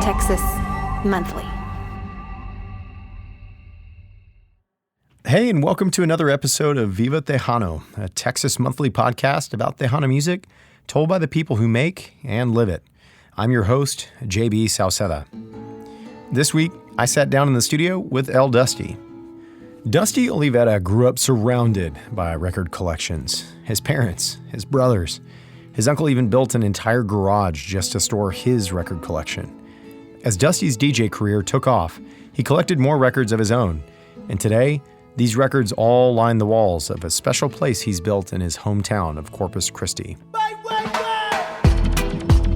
Texas Monthly. Hey, and welcome to another episode of Viva Tejano, a Texas Monthly podcast about Tejano music told by the people who make and live it. I'm your host, JB Sauceda. This week, I sat down in the studio with El Dusty. Dusty Olivera grew up surrounded by record collections. His parents, his brothers, his uncle even built an entire garage just to store his record collection. As Dusty's DJ career took off, he collected more records of his own. And today, these records all line the walls of a special place he's built in his hometown of Corpus Christi.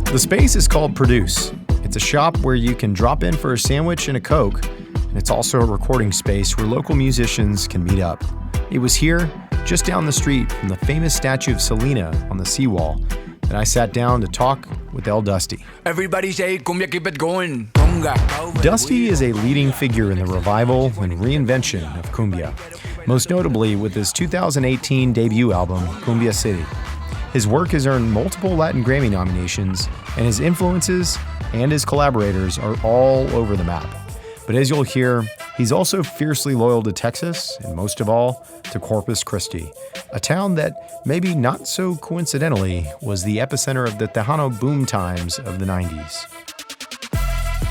The space is called Produce. It's a shop where you can drop in for a sandwich and a Coke, and it's also a recording space where local musicians can meet up. It was here, just down the street from the famous statue of Selena on the seawall, that I sat down to talk with El Dusty. Everybody say, Cumbia, keep it going. Conga. Dusty is a leading figure in the revival and reinvention of Cumbia, most notably with his 2018 debut album, Cumbia City. His work has earned multiple Latin Grammy nominations, and his influences and his collaborators are all over the map. But as you'll hear, he's also fiercely loyal to Texas, and most of all, to Corpus Christi, a town that, maybe not so coincidentally, was the epicenter of the Tejano boom times of the 90s.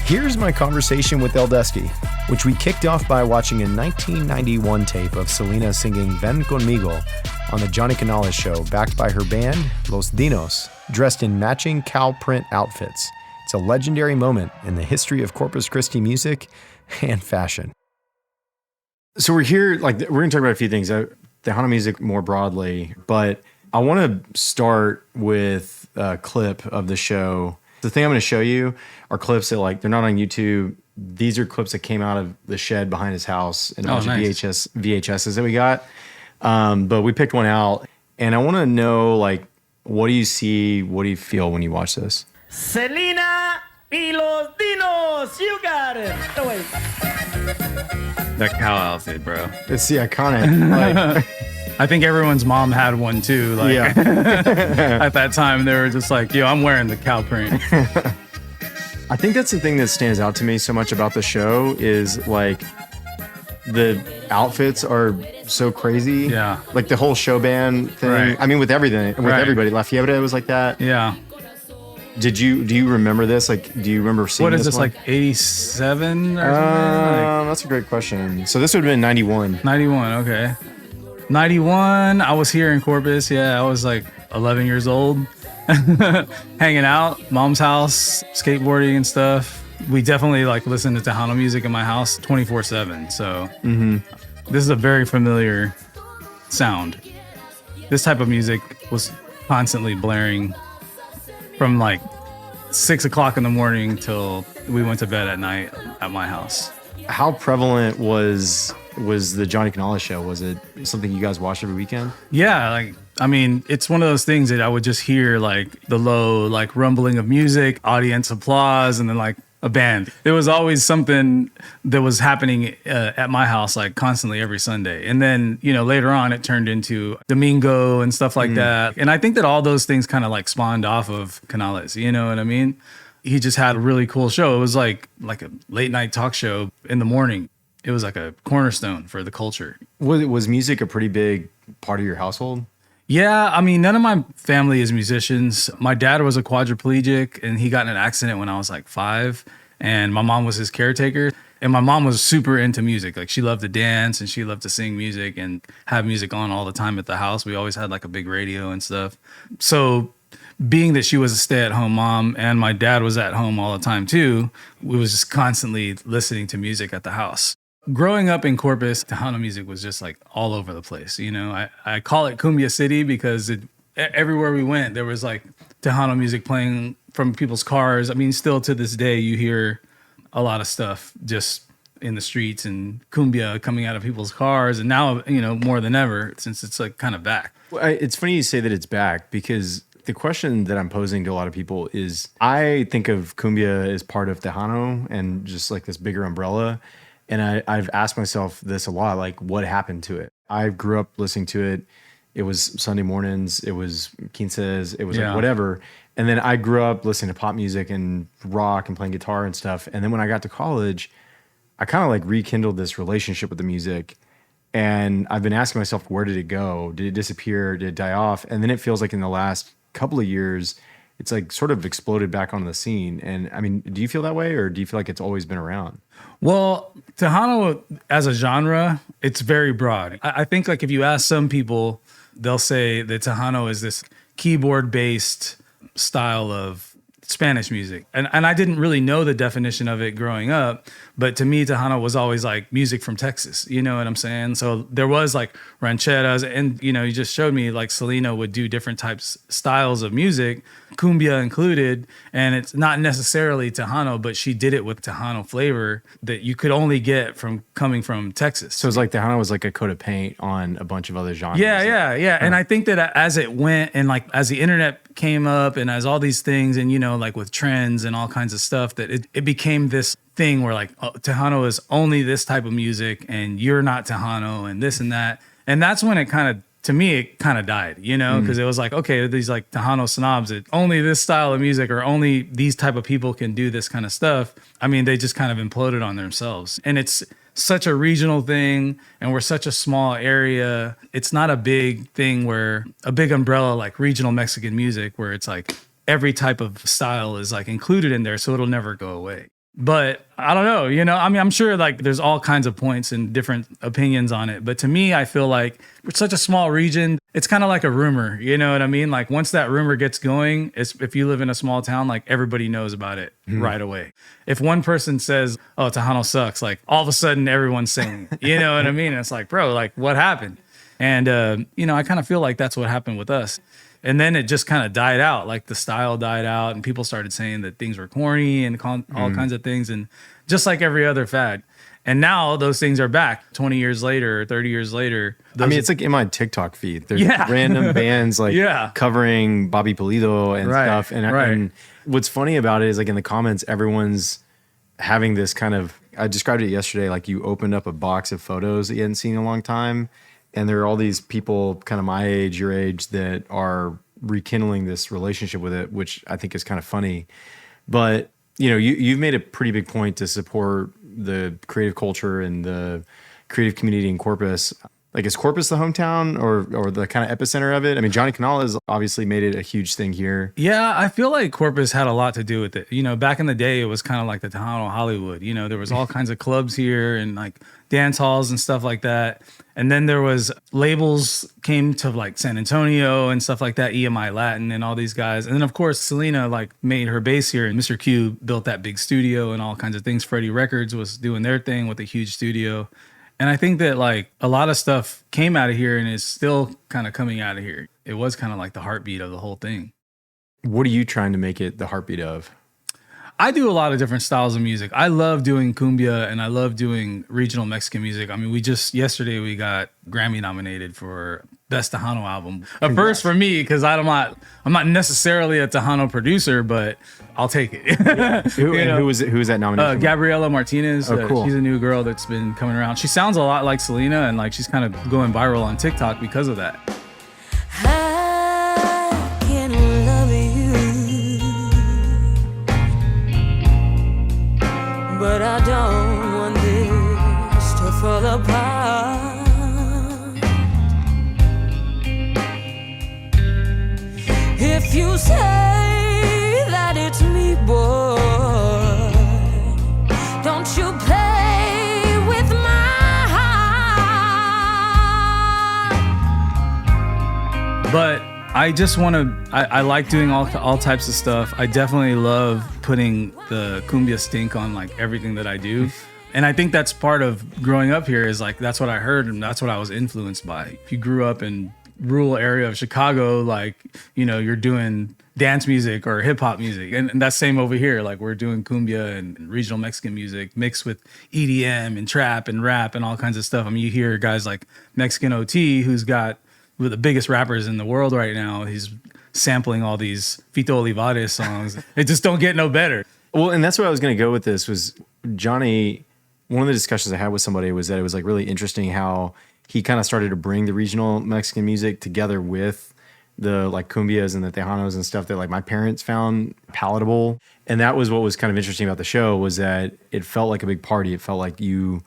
Here's my conversation with El Dusty, which we kicked off by watching a 1991 tape of Selena singing Ven Conmigo on the Johnny Canales show, backed by her band, Los Dinos, dressed in matching cow print outfits. It's a legendary moment in the history of Corpus Christi music and fashion. So we're here, we're going to talk about a few things, Tejano music more broadly, but I want to start with a clip of the show. The thing I'm going to show you are clips that, they're not on YouTube. These are clips that came out of the shed behind his house and a bunch of VHSs that we got. But we picked one out, and I want to know, what do you see, what do you feel when you watch this? Selena y los Dinos, you got it. Oh, wait. That cow outfit, bro. It's the iconic. I think everyone's mom had one too. At that time, they were just like, yo, I'm wearing the cow print. I think that's the thing that stands out to me so much about the show is the outfits are so crazy. Yeah. The whole show band thing. Right. I mean, with everything, with everybody. La Fiebre was like that. Yeah. Do you remember this? Do you remember seeing this? What is this, 87 or something? That's a great question. So this would have been 91. 91, okay. 91, I was here in Corpus. Yeah, I was 11 years old. Hanging out, mom's house, skateboarding and stuff. We definitely listen to Tejano music in my house 24/7. So This is a very familiar sound. This type of music was constantly blaring from 6 o'clock in the morning till we went to bed at night at my house. How prevalent was the Johnny Canales show? Was it something you guys watched every weekend? Yeah, it's one of those things that I would just hear the low rumbling of music, audience applause, and then a band. There was always something that was happening at my house constantly every Sunday. And then, later on it turned into Domingo and stuff like that. And I think that all those things kind of spawned off of Canales, you know what I mean? He just had a really cool show. It was like a late night talk show in the morning. It was like a cornerstone for the culture. Was music a pretty big part of your household? Yeah, I mean, none of my family is musicians. My dad was a quadriplegic, and he got in an accident when I was 5, and my mom was his caretaker. And my mom was super into music. She loved to dance, and she loved to sing music and have music on all the time at the house. We always had a big radio and stuff. So being that she was a stay-at-home mom and my dad was at home all the time too, we was just constantly listening to music at the house. Growing up in Corpus, Tejano music was just all over the place. I call it Cumbia City because everywhere we went, there was Tejano music playing from people's cars. I mean, still to this day, you hear a lot of stuff just in the streets and cumbia coming out of people's cars. And now, more than ever, since it's kind of back. Well, it's funny you say that it's back because the question that I'm posing to a lot of people is I think of cumbia as part of Tejano and just this bigger umbrella. And I've asked myself this a lot, what happened to it? I grew up listening to it it was Sunday mornings, it was quinces, it was Yeah. like whatever. And then I grew up listening to pop music and rock and playing guitar and stuff. And then when I got to college, I kind of like rekindled this relationship with the music. And I've been asking myself, where did it go? Did it disappear? Did it die off? And then it feels like in the last couple of years, it's like sort of exploded back on the scene. And I mean, do you feel that way, or do you feel like it's always been around? Well, Tejano as a genre, it's very broad. I think like if you ask some people, they'll say that Tejano is this keyboard-based style of Spanish music. And I didn't really know the definition of it growing up, but to me, Tejano was always like music from Texas, you know what I'm saying? So there was like rancheras, and you know, you just showed me like Selena would do different styles of music, cumbia included, and it's not necessarily Tejano, but she did it with Tejano flavor that you could only get from coming from Texas. So it's like Tejano was like a coat of paint on a bunch of other genres. Yeah. And I think that as it went, and like as the internet came up and as all these things, and you know, like with trends and all kinds of stuff, that it became this thing where like, oh, Tejano is only this type of music and you're not Tejano and this and that. And that's when it kind of, to me, it kind of died, you know, because it was like, okay, these like Tejano snobs, that only this style of music or only these type of people can do this kind of stuff. I mean, they just kind of imploded on themselves. And it's such a regional thing, and we're such a small area. It's not a big thing where a big umbrella like regional Mexican music, where it's like every type of style is like included in there, so it'll never go away. But I don't know, you know, I mean, I'm sure like there's all kinds of points and different opinions on it. But to me, I feel like we're such a small region. It's kind of like a rumor, you know what I mean? Like once that rumor gets going, if you live in a small town, like everybody knows about it right away. If one person says, oh, Tejano sucks, like all of a sudden everyone's saying, you know what I mean? And it's like, bro, like what happened? And, you know, I kind of feel like that's what happened with us. And then it just kind of died out, like the style died out and people started saying that things were corny and all kinds of things. And just like every other fad. And now those things are back 20 years later, 30 years later. I mean, it's like in my TikTok feed. There's random bands like covering Bobby Pulido and stuff. And what's funny about it is like in the comments, everyone's having this kind of, I described it yesterday, like you opened up a box of photos that you hadn't seen in a long time. And there are all these people kind of my age, your age, that are rekindling this relationship with it, which I think is kind of funny. But, you know, you've made a pretty big point to support the creative culture and the creative community in Corpus. Like, is Corpus the hometown or the kind of epicenter of it? I mean, Johnny Canales has obviously made it a huge thing here. Yeah, I feel like Corpus had a lot to do with it. You know, back in the day, it was kind of like the Tejano Hollywood. You know, there was all kinds of clubs here and like dance halls and stuff like that. And then there was labels came to like San Antonio and stuff like that, EMI Latin and all these guys. And then of course, Selena like made her base here, and Mr. Q built that big studio and all kinds of things. Freddie Records was doing their thing with a huge studio. And I think that like a lot of stuff came out of here and is still kind of coming out of here. It was kind of like the heartbeat of the whole thing. What are you trying to make it the heartbeat of? I do a lot of different styles of music. I love doing cumbia and I love doing regional Mexican music. I mean, yesterday we got Grammy nominated for Best Tejano Album. A first for me, because I'm not necessarily a Tejano producer, but I'll take it. Who is that nomination? Gabriela Martinez. Cool. She's a new girl that's been coming around. She sounds a lot like Selena, and like she's kind of going viral on TikTok because of that. I can love you, but I don't want this to fall apart. If you say that it's me, boy, don't you play with my heart. But I just want to, I like doing all types of stuff. I definitely love putting the cumbia stink on like everything that I do. And I think that's part of growing up here is like, that's what I heard and that's what I was influenced by. If you grew up in rural area of Chicago, like, you know, you're doing dance music or hip hop music. And that's same over here. Like we're doing cumbia and regional Mexican music mixed with EDM and trap and rap and all kinds of stuff. I mean, you hear guys like Mexican OT, who's got one of the biggest rappers in the world right now. He's sampling all these Fito Olivares songs. It just don't get no better. Well, and that's where I was going to go with this was Johnny. One of the discussions I had with somebody was that it was like really interesting how he kind of started to bring the regional Mexican music together with the like cumbias and the tejanos and stuff that like my parents found palatable. And that was what was kind of interesting about the show, was that it felt like a big party. It felt like you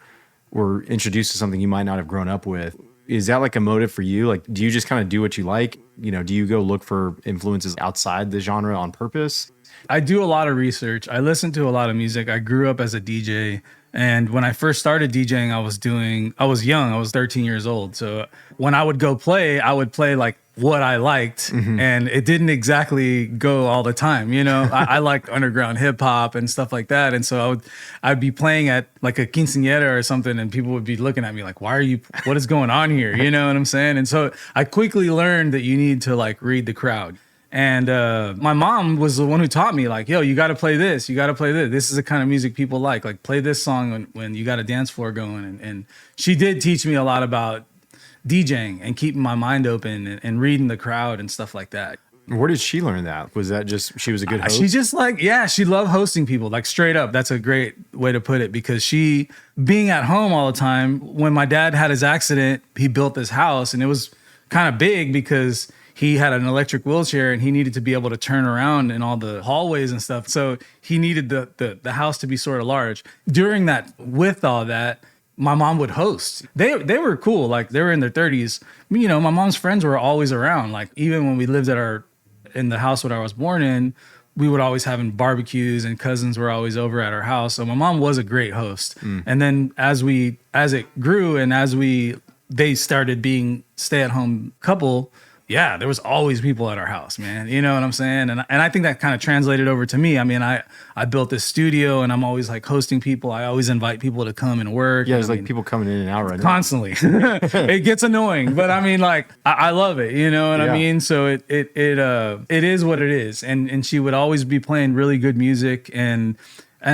were introduced to something you might not have grown up with. Is that like a motive for you? Like, do you just kind of do what you like? You know, do you go look for influences outside the genre on purpose? I do a lot of research. I listen to a lot of music. I grew up as a DJ. And when I first started DJing, I was young. I was 13 years old. So when I would go play, I would play like what I liked. And it didn't exactly go all the time. You know, I liked underground hip hop and stuff like that. And so I'd be playing at like a quinceañera or something, and people would be looking at me like, what is going on here? You know what I'm saying? And so I quickly learned that you need to like read the crowd. And my mom was the one who taught me, like, yo, you got to play this. You got to play this. This is the kind of music people like. Like, play this song when you got a dance floor going. And she did teach me a lot about DJing and keeping my mind open and reading the crowd and stuff like that. Where did she learn that? Was that just she was a good host? She just like, yeah, she loved hosting people, like straight up. That's a great way to put it, because she, being at home all the time, when my dad had his accident, he built this house, and it was kind of big because he had an electric wheelchair and he needed to be able to turn around in all the hallways and stuff. So he needed the house to be sort of large. During that, with all that, my mom would host. They were cool. Like, they were in their 30s. You know, my mom's friends were always around. Like, even when we lived in the house that I was born in, we would always have barbecues, and cousins were always over at our house. So my mom was a great host. And then as it grew and they started being stay-at-home couple, yeah, there was always people at our house, man. You know what I'm saying? And I think that kind of translated over to me. I mean, I built this studio, and I'm always like hosting people. I always invite people to come and work. Yeah, there's like people coming in and out right now. Constantly. It gets annoying, but I mean, like, I love it. You know what I mean? So it is what it is. And she would always be playing really good music, and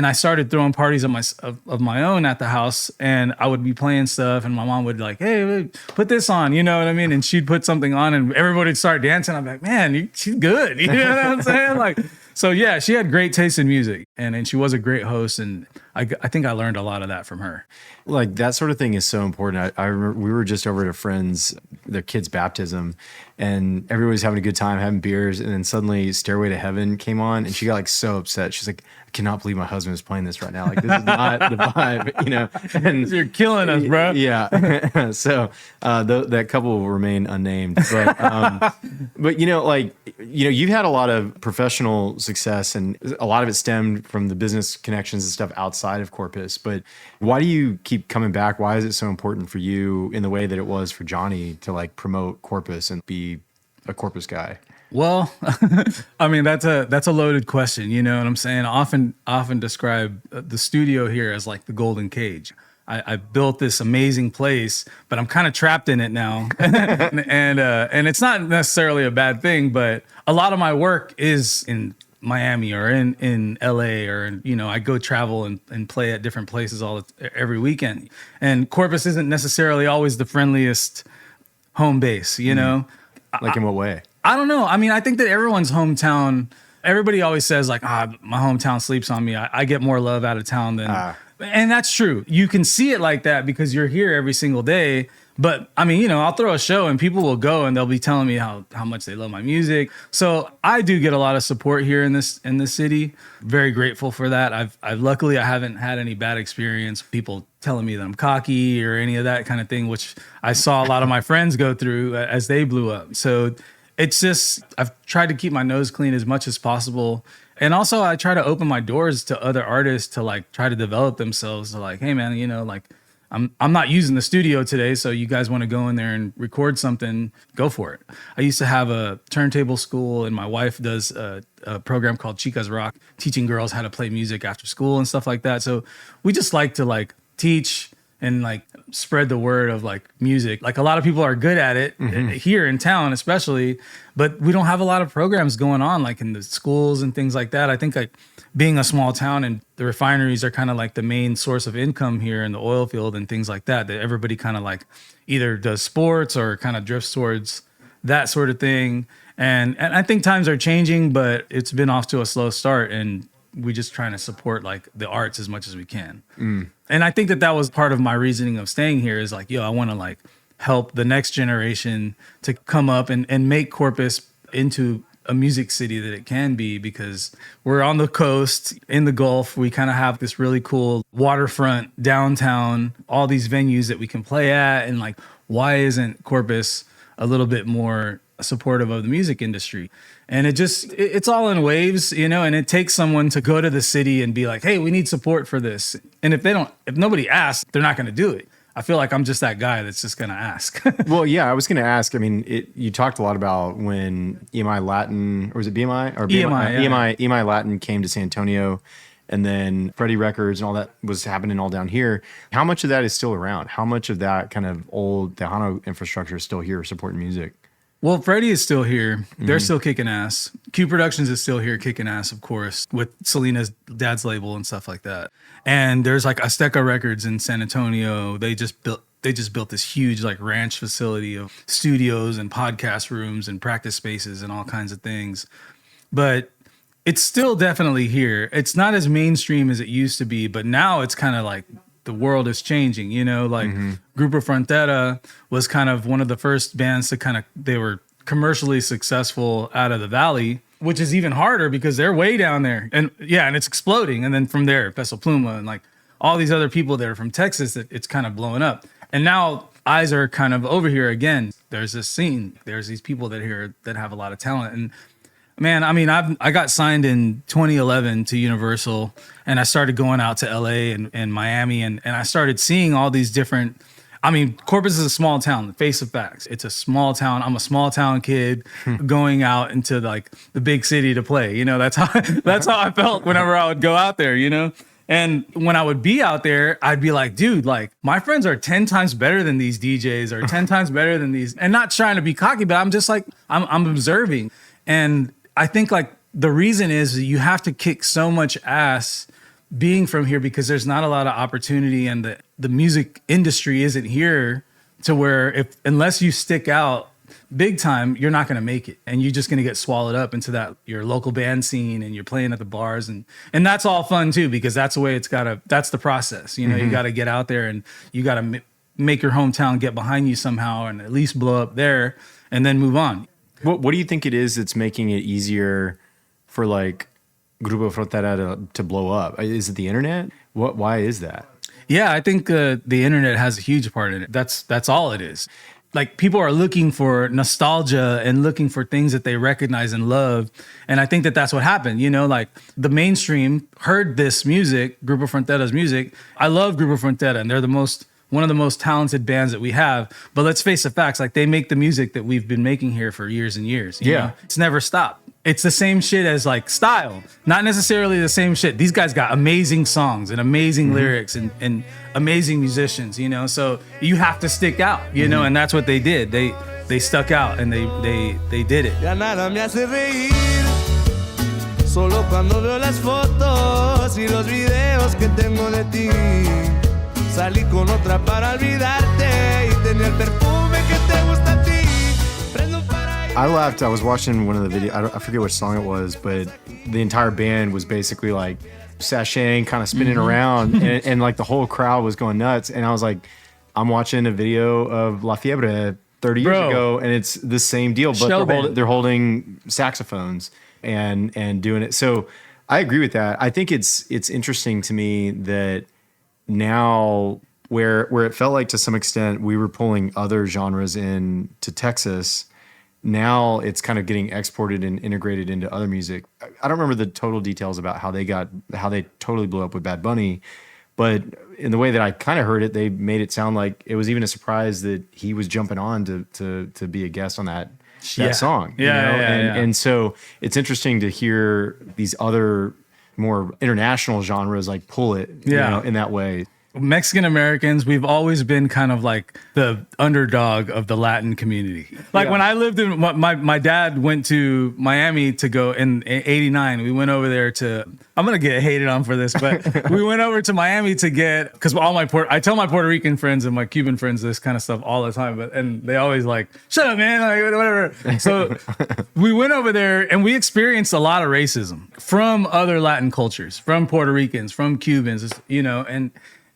I started throwing parties of my own at the house, and I would be playing stuff, and my mom would like, hey, put this on, you know what I mean? And she'd put something on, and everybody would start dancing. I'm like, man, she's good. You know what I'm saying? Like, so yeah, she had great taste in music, and she was a great host, and I think I learned a lot of that from her. Like, that sort of thing is so important. I remember we were just over at a friend's, their kid's baptism, and everybody was having a good time, having beers, and then suddenly Stairway to Heaven came on, and she got like so upset. She's like, I cannot believe my husband is playing this right now. Like, this is not the vibe, you know? And you're killing us, bro. Yeah. So that couple will remain unnamed. But you know, like, you know, you've had a lot of professional success, and a lot of it stemmed from the business connections and stuff outside of Corpus. But why do you keep coming back? Why is it so important for you, in the way that it was for Johnny, to like promote Corpus and be a Corpus guy? Well, I mean, that's a loaded question. You know what I'm saying? I often describe the studio here as like the golden cage. I built this amazing place, but I'm kind of trapped in it now. and it's not necessarily a bad thing, but a lot of my work is in Miami or in LA, or, you know, I go travel and play at different places every weekend. And Corpus isn't necessarily always the friendliest home base, you know? Like, in what way? I don't know. I mean, I think that everyone's hometown, everybody always says like, my hometown sleeps on me. I get more love out of town than, and that's true. You can see it like that because you're here every single day. But I mean, you know, I'll throw a show and people will go and they'll be telling me how much they love my music. So I do get a lot of support here in this city. Very grateful for that. I've luckily I haven't had any bad experience. People telling me that I'm cocky or any of that kind of thing, which I saw a lot of my friends go through as they blew up. So it's just, I've tried to keep my nose clean as much as possible. And also I try to open my doors to other artists to like try to develop themselves. To like, hey man, you know, like I'm not using the studio today, so you guys want to go in there and record something, go for it. I used to have a turntable school, and my wife does a program called Chicas Rock, teaching girls how to play music after school and stuff like that. So we just like to like teach and like spread the word of like music. Like, a lot of people are good at it here in town, especially, but we don't have a lot of programs going on like in the schools and things like that. I think like being a small town and the refineries are kind of like the main source of income here in the oil field and things like that everybody kind of like either does sports or kind of drifts towards that sort of thing. And I think times are changing, but it's been off to a slow start, and we just trying to support like the arts as much as we can. And I think that was part of my reasoning of staying here is like, yo, I want to like help the next generation to come up and make Corpus into a music city that it can be, because we're on the coast in the Gulf. We kind of have this really cool waterfront downtown, all these venues that we can play at. And like, why isn't Corpus a little bit more supportive of the music industry? And it's all in waves, you know, and it takes someone to go to the city and be like, hey, we need support for this. And if nobody asks, they're not going to do it. I feel like I'm just that guy that's just going to ask. Well, yeah, I was going to ask. I mean, you talked a lot about when EMI Latin, or was it BMI? Or EMI Latin came to San Antonio, and then Freddie Records and all that was happening all down here. How much of that is still around? How much of that kind of old Tejano infrastructure is still here supporting music? Well, Freddie is still here. They're still kicking ass. Q Productions is still here kicking ass, of course, with Selena's dad's label and stuff like that. And there's like Azteca Records in San Antonio. They just built this huge like ranch facility of studios and podcast rooms and practice spaces and all kinds of things. But it's still definitely here. It's not as mainstream as it used to be, but now it's kind of like the world is changing, you know, like Grupo Frontera was kind of one of the first bands to they were commercially successful out of the Valley, which is even harder because they're way down there. And yeah, and it's exploding. And then from there, Peso Pluma and like all these other people that are from Texas, that it's kind of blowing up. And now eyes are kind of over here again. There's this scene. There's these people that have a lot of talent. And man, I mean, I got signed in 2011 to Universal, and I started going out to LA and Miami, and I started seeing all these different. I mean, Corpus is a small town, the face of facts. It's a small town. I'm a small town kid going out into like the big city to play. You know, that's how I felt whenever I would go out there, you know? And when I would be out there, I'd be like, dude, like my friends are 10 times better than these DJs or 10 times better than these. And not trying to be cocky, but I'm just like, I'm observing. And I think like the reason is you have to kick so much ass being from here because there's not a lot of opportunity, and the music industry isn't here to where unless you stick out big time, you're not going to make it, and you're just going to get swallowed up into your local band scene, and you're playing at the bars, and that's all fun too, because that's the way that's the process. You know, you got to get out there and you got to make your hometown get behind you somehow and at least blow up there and then move on. What do you think it is that's making it easier for like Grupo Frontera to blow up? Is it the internet? Why is that? Yeah, I think the internet has a huge part in it. That's all it is. Like people are looking for nostalgia and looking for things that they recognize and love. And I think that's what happened. You know, like the mainstream heard this music, Grupo Frontera's music. I love Grupo Frontera, and they're one of the most talented bands that we have. But let's face the facts, like they make the music that we've been making here for years and years. You know? It's never stopped. It's the same shit as like style, not necessarily the same shit. These guys got amazing songs and amazing lyrics and amazing musicians, you know? So you have to stick out, you know? And that's what they did. They stuck out and they did it. Ya nada me hace reír, solo cuando veo las fotos y los videos que tengo de ti. Salí con otra para olvidarte y tenía el perfume que te gusta a ti. I laughed. I was watching one of the videos. I forget which song it was, but the entire band was basically like sashaying, kind of spinning around, and like the whole crowd was going nuts. And I was like, I'm watching a video of La Fiebre 30 years ago, and it's the same deal, but they're holding saxophones and doing it. So I agree with that. I think it's interesting to me that now where it felt like to some extent we were pulling other genres in to Texas, now it's kind of getting exported and integrated into other music. I don't remember the total details about how they totally blew up with Bad Bunny, but in the way that I kind of heard it, they made it sound like it was even a surprise that he was jumping on to be a guest on that song. And so it's interesting to hear these other more international genres like pull it, you know, in that way. Mexican Americans, we've always been kind of like the underdog of the Latin community. Like when I lived in, my dad went to Miami to go in 89. We went over there I'm going to get hated on for this, but we went over to Miami to because I tell my Puerto Rican friends and my Cuban friends this kind of stuff all the time, and they always like, shut up, man, like whatever. So we went over there and we experienced a lot of racism from other Latin cultures, from Puerto Ricans, from Cubans, you know,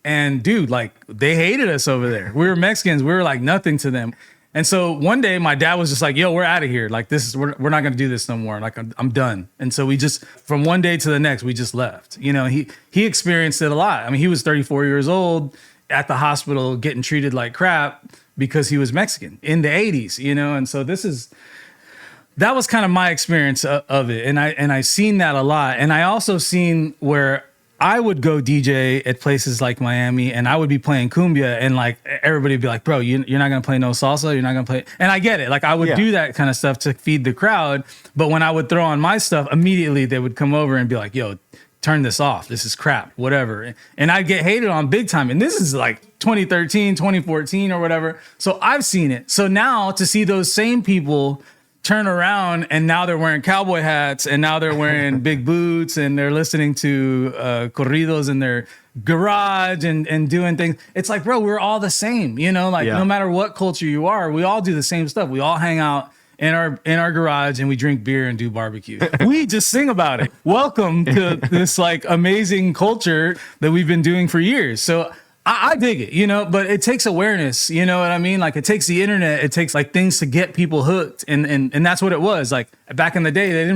And dude, like they hated us over there. We were Mexicans. We were like nothing to them. And so one day my dad was just like, yo, we're out of here. Like we're not going to do this no more. Like I'm done. And so we just, from one day to the next, we just left. You know, he experienced it a lot. I mean, he was 34 years old at the hospital getting treated like crap because he was Mexican in the 80s, you know? And so that was kind of my experience of it. And I seen that a lot. And I also seen where I would go DJ at places like Miami and I would be playing cumbia and like everybody would be like, bro, you're not going to play no salsa. You're not going to play. And I get it. Like I would do that kind of stuff to feed the crowd. But when I would throw on my stuff, immediately they would come over and be like, yo, turn this off. This is crap, whatever. And I'd get hated on big time. And this is like 2013, 2014 or whatever. So I've seen it. So now to see those same people turn around and now they're wearing cowboy hats and now they're wearing big boots and they're listening to corridos in their garage and doing things. It's like, bro, we're all the same, you know, like no matter what culture you are, we all do the same stuff. We all hang out in our garage and we drink beer and do barbecue. We just sing about it. Welcome to this like amazing culture that we've been doing for years. So I dig it, you know, but it takes awareness, you know what I mean? Like it takes the internet, it takes like things to get people hooked. And that's what it was. Like back in the day,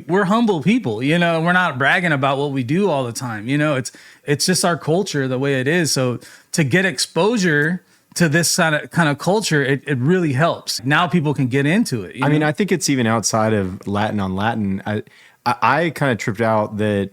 we're humble people, you know, we're not bragging about what we do all the time. You know, it's just our culture the way it is. So to get exposure to this kind of culture, it really helps. Now people can get into it. I mean, I think it's even outside of Latin on Latin. I kind of tripped out that,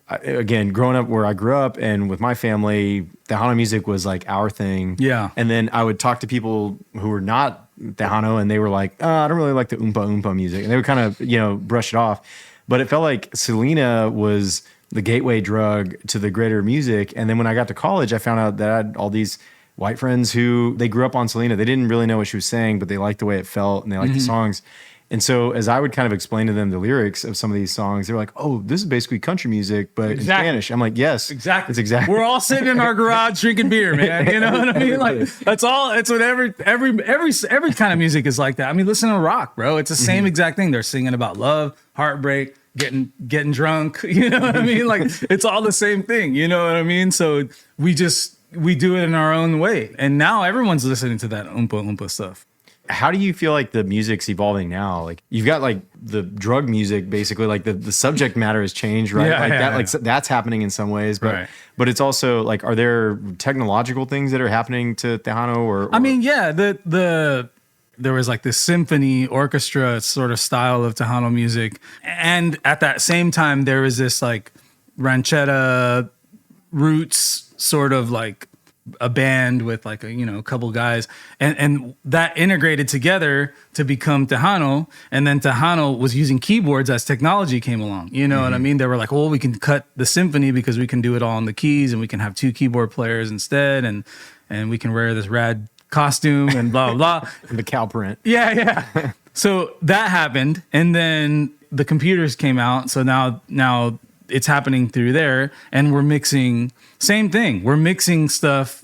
again, growing up where I grew up and with my family, Tejano music was like our thing. Yeah. And then I would talk to people who were not Tejano and they were like, oh, I don't really like the oompa oompa music. And they would kind of, you know, brush it off. But it felt like Selena was the gateway drug to the greater music. And then when I got to college, I found out that I had all these white friends who they grew up on Selena. They didn't really know what she was saying, but they liked the way it felt and they liked the songs. And so as I would kind of explain to them the lyrics of some of these songs, they're like, oh, this is basically country music, but in Spanish. I'm like, yes, exactly. It's exactly. We're all sitting in our garage drinking beer, man. You know what I mean? Like that's all. It's what every kind of music is like that. I mean, listen to rock, bro. It's the same exact thing. They're singing about love, heartbreak, getting drunk. You know what I mean? Like it's all the same thing. You know what I mean? So we do it in our own way. And now everyone's listening to that oompa oompa stuff. How do you feel like the music's evolving now? Like you've got like the drug music, basically like the subject matter has changed, right? Like that's happening in some ways, but but it's also like, are there technological things that are happening to Tejano or? I mean, yeah, there was like this symphony orchestra sort of style of Tejano music. And at that same time, there was this like ranchera roots sort of like a band with like a couple guys and that integrated together to become Tejano. And then Tejano was using keyboards as technology came along. You know what I mean? They were like, well, we can cut the symphony because we can do it all on the keys and we can have 2 keyboard players instead. And we can wear this rad costume and blah, blah, blah. And the cow print. Yeah. So that happened. And then the computers came out. So now it's happening through there and we're mixing, same thing. We're mixing stuff.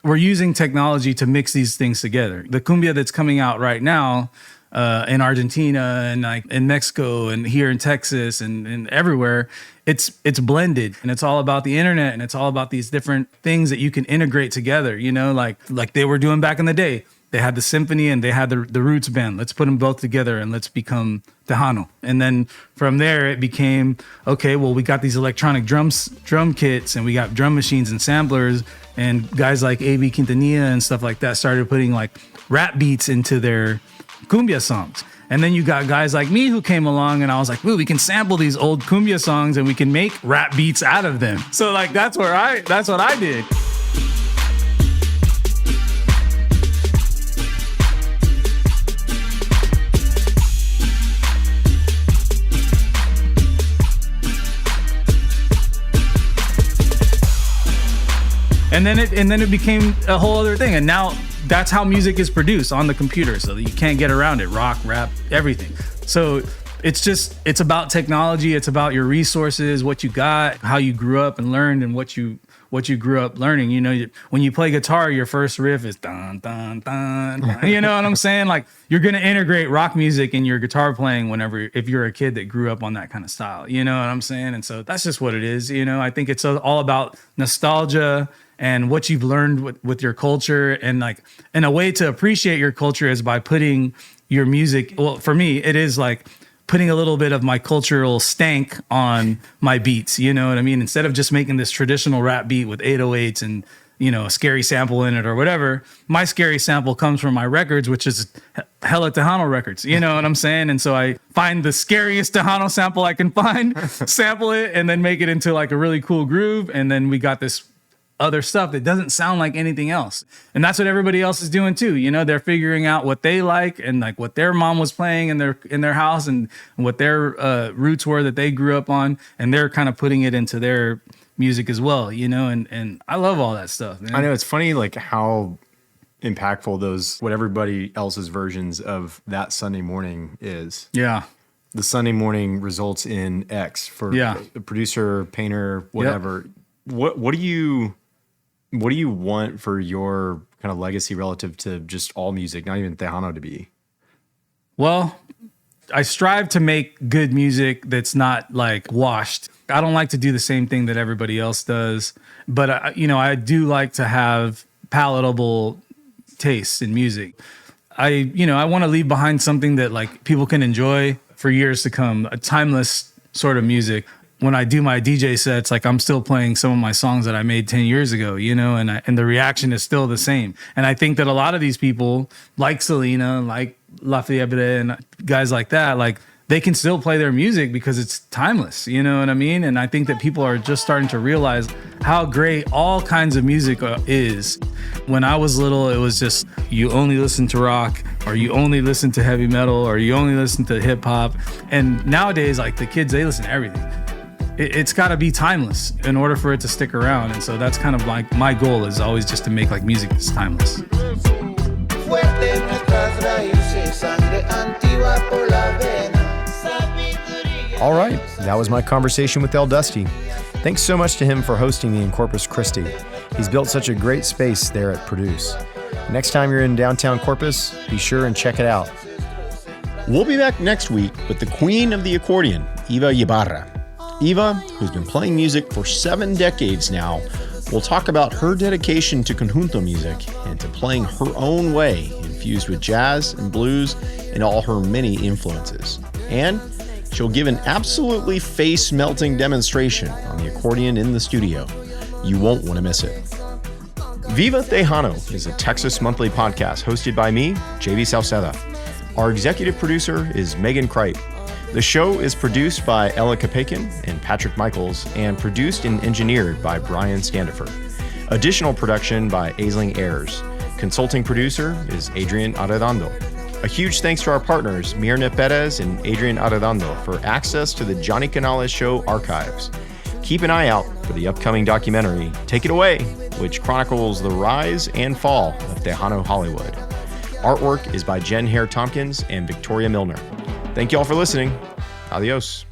We're using technology to mix these things together. The cumbia that's coming out right now in Argentina and like in Mexico and here in Texas and everywhere, it's blended and it's all about the internet and it's all about these different things that you can integrate together, you know, like they were doing back in the day. They had the symphony and they had the roots band. Let's put them both together and let's become Tejano. And then from there it became, okay, well, we got these electronic drum kits and we got drum machines and samplers and guys like A.B. Quintanilla and stuff like that started putting like rap beats into their cumbia songs. And then you got guys like me who came along and I was like, ooh, we can sample these old cumbia songs and we can make rap beats out of them. So like that's what I did. And then it became a whole other thing. And now that's how music is produced on the computer. So you can't get around it. Rock, rap, everything. So it's about technology. It's about your resources, what you got, how you grew up and learned and what you grew up learning. You know, when you play guitar, your first riff is dun, dun, dun, dun. You know what I'm saying? Like you're going to integrate rock music in your guitar playing if you're a kid that grew up on that kind of style. You know what I'm saying? And so that's just what it is. You know, I think it's all about nostalgia and what you've learned with your culture. And like, and a way to appreciate your culture is by putting your music. Well, for me, it is like putting a little bit of my cultural stank on my beats. You know what I mean? Instead of just making this traditional rap beat with 808s and, you know, a scary sample in it or whatever, my scary sample comes from my records, which is hella Tejano records. You know what I'm saying? And so I find the scariest Tejano sample I can find, sample it, and then make it into like a really cool groove. And then we got this other stuff that doesn't sound like anything else. And that's what everybody else is doing too. You know, they're figuring out what they like and like what their mom was playing in their house and what their roots were that they grew up on. And they're kind of putting it into their music as well, you know, and I love all that stuff, man. I know, it's funny like how impactful those, what everybody else's versions of that Sunday morning is. Yeah. The Sunday morning results in X for the producer, painter, whatever. Yep. What do you want for your kind of legacy relative to just all music, not even Tejano, to be? Well, I strive to make good music that's not like washed. I don't like to do the same thing that everybody else does, but I do like to have palatable tastes in music. I want to leave behind something that like people can enjoy for years to come, a timeless sort of music. When I do my DJ sets, like I'm still playing some of my songs that I made 10 years ago, you know, and the reaction is still the same. And I think that a lot of these people, like Selena, like La Fiebre, and guys like that, like they can still play their music because it's timeless, you know what I mean? And I think that people are just starting to realize how great all kinds of music is. When I was little, it was just you only listen to rock, or you only listen to heavy metal, or you only listen to hip hop. And nowadays, like the kids, they listen to everything. It's got to be timeless in order for it to stick around. And so that's kind of like my goal, is always just to make like music that's timeless. All right, that was my conversation with El Dusty. Thanks so much to him for hosting me in Corpus Christi. He's built such a great space there at Produce. Next time you're in downtown Corpus, be sure and check it out. We'll be back next week with the queen of the accordion, Eva Ibarra. Eva, who's been playing music for 7 decades now, will talk about her dedication to conjunto music and to playing her own way, infused with jazz and blues and all her many influences. And she'll give an absolutely face-melting demonstration on the accordion in the studio. You won't want to miss it. Viva Tejano is a Texas monthly podcast hosted by me, JB Sauceda. Our executive producer is Megan Kripe. The show is produced by Ella Kapakin and Patrick Michaels and produced and engineered by Brian Standifer. Additional production by Aisling Ayers. Consulting producer is Adrian Arredondo. A huge thanks to our partners, Mirna Perez and Adrian Arredondo, for access to the Johnny Canales Show archives. Keep an eye out for the upcoming documentary, Take It Away, which chronicles the rise and fall of Tejano Hollywood. Artwork is by Jen Hare Tompkins and Victoria Milner. Thank you all for listening. Adios.